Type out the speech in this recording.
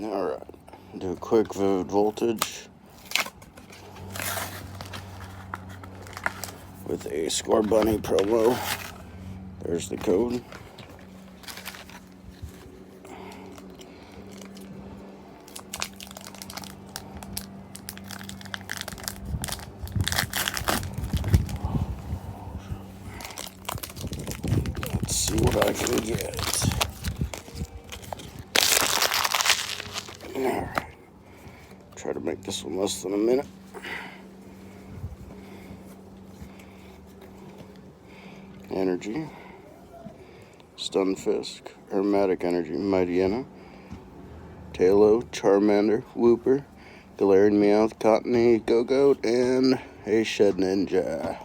Alright, do a quick Vivid Voltage with a Scorbunny promo. There's the code. Let's see what I can get. Alright. Try to make this one less than a minute. Energy. Stunfisk. Aromatic Energy. Mightyena. Tailo. Charmander. Wooper. Galarian Meowth. Cottonee. Gogoat. And a Shed Ninja.